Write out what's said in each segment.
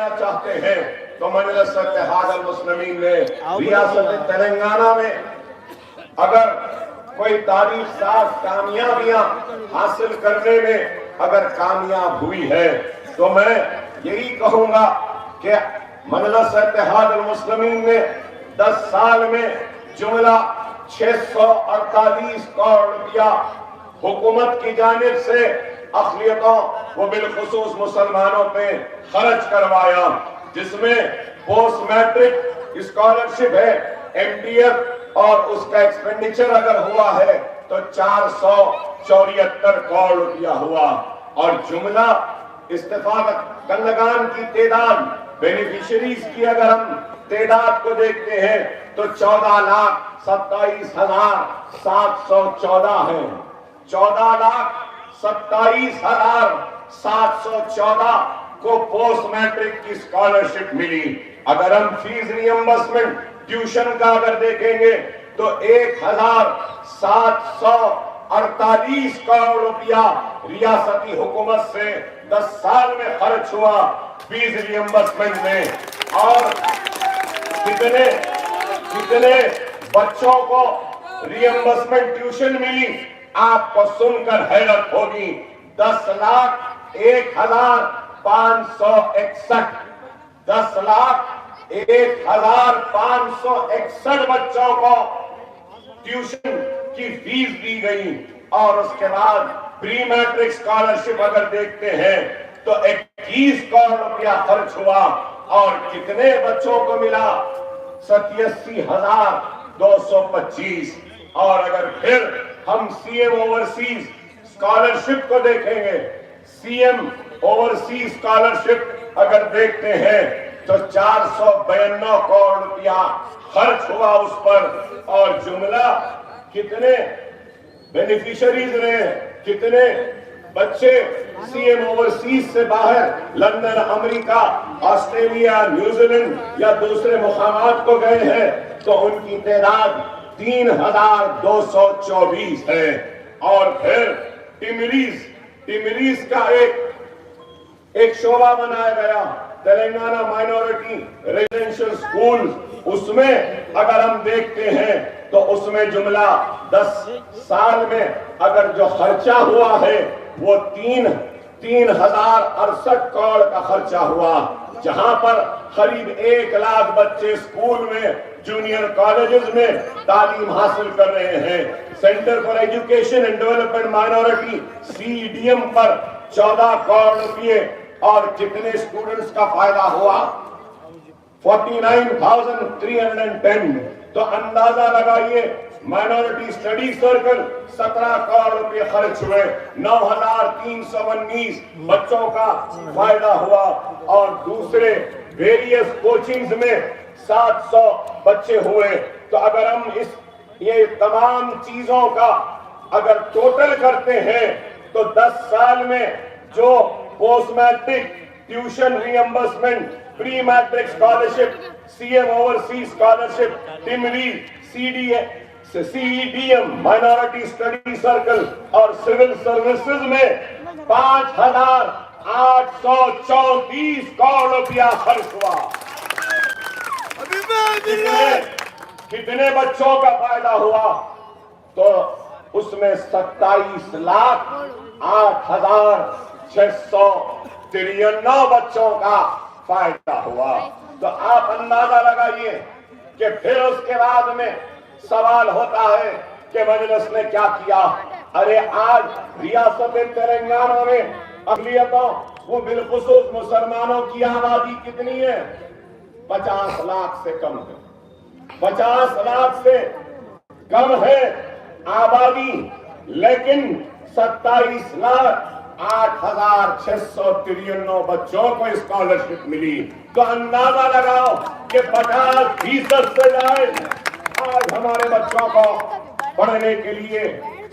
دینا چاہتے ہیں تو مجلس اتحاد المسلمین نے ریاست تلنگانہ میں اگر کوئی تاریخ ساز کامیابیاں حاصل کرنے میں اگر کامیاب ہوئی ہے تو میں یہی کہوں گا کہ مجلس اتحاد المسلمین نے 10 سال میں جملہ 648 کروڑ روپیہ حکومت کی جانب سے اقلیتوں و بالخصوص مسلمانوں پہ خرچ کروایا، جس میں پوسٹ میٹرک اسکالرشپ ہے MDF اور اس کا ایکسپینڈیچر اگر ہوا ہے تو 474 کروڑ روپیہ ہوا، اور جملہ استفادہ کنندگان کی تعداد بینیفیشریز کی اگر ہم تعداد کو دیکھتے ہیں تو 14,27,714 ہیں۔ 14,27,714 کو پوسٹ میٹرک کی اسکالرشپ ملی۔ اگر ہم فیس ریمبرسمنٹ ٹیوشن کا اگر دیکھیں گے تو 1,748 کروڑ روپیہ ریاستی حکومت سے 10 سال میں خرچ ہوا فیس ریمبرسمنٹ میں، اور کتنے بچوں کو ریمبرسمنٹ ٹیوشن ملی آپ کو سن کر حیرت ہوگی۔ 10,01,561 10,01,561 بچوں کو ٹیوشن کی فیس دی گئی، اور اس کے بعد پری میٹرک اسکالرشپ اگر دیکھتے ہیں تو 21 کروڑ روپیہ خرچ ہوا، اور کتنے بچوں کو ملا؟ 87,225۔ اور اگر پھر ہم CM اوورسیز اسکالرشپ کو دیکھیں گے، CM اوورسیز اسکالرشپ اگر دیکھتے ہیں تو 492 کروڑ روپیہ خرچ ہوا اس پر، اور جملہ کتنے بینیفیشریز رہے، کتنے بچے CM اوورسیز سے باہر لندن، امریکہ، آسٹریلیا، نیوزی لینڈ یا دوسرے مقامات کو گئے ہیں تو ان کی تعداد 3,224 ہے۔ اور پھر ٹیمریز کا ایک شعبہ بنایا گیا، تلنگانہ مائنورٹی ریزیڈنشل اسکول، اس میں اگر ہم دیکھتے ہیں تو اس میں جملہ 10 سال میں اگر جو خرچہ ہوا ہے وہ 3,068 کروڑ کا خرچہ ہوا، جہاں پر قریب 1 لاکھ بچے اسکول میں، جونیئر کالجز میں تعلیم حاصل کر رہے ہیں۔ Centre for education and development minority CEDM پر 14 کروڑ روپیے، اور کتنے اسٹوڈنٹس کا فائدہ ہوا؟ 49,310۔ تو اندازہ لگائیے، مائنورٹی اسٹڈی سرکل 17 کروڑ روپے خرچ ہوئے، 9,319 بچوں کا فائدہ ہوا، اور دوسرے ویریس کوچنگز میں 700 بچے ہوئے۔ تو اگر ہم یہ تمام چیزوں کا اگر ٹوٹل کرتے ہیں تو 10 سال میں جو post matric tuition reimbursement, pre matric scholarship, CM overseas scholarship, ٹیمریز، CEDM مائنورٹی اسٹڈی سرکل اور سول سروسز میں 5,834 کروڑ روپیہ خرچ ہوا۔ کتنے بچوں کا فائدہ ہوا؟ تو اس میں 27,08,693 بچوں کا فائدہ ہوا۔ تو آپ اندازہ لگائیے کہ پھر اس کے بعد میں سوال ہوتا ہے کہ مجلس نے کیا کیا؟ ارے آج ریاست تلنگانہ میں اقلیتوں وہ بالخصوص مسلمانوں کی آبادی کتنی ہے؟ 50 لاکھ سے کم ہے۔ 50 لاکھ سے کم ہے آبادی، لیکن 27,08,693 بچوں کو اسکالرشپ ملی۔ تو اندازہ لگاؤ کہ 50% سے زائد آج ہمارے بچوں کو پڑھنے کے لیے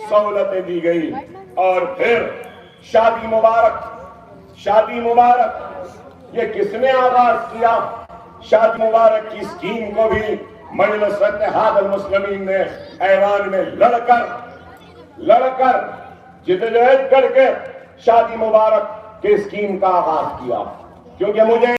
سہولتیں دی گئی۔ اور پھر شادی مبارک یہ کس نے آغاز کیا؟ شادی مبارک کی اسکیم کو بھی مجلس اتحاد المسلمین نے ایوان میں لڑ کر جدوجہد کر کے شادی مبارک کی اسکیم کا آغاز کیا، کیونکہ مجھے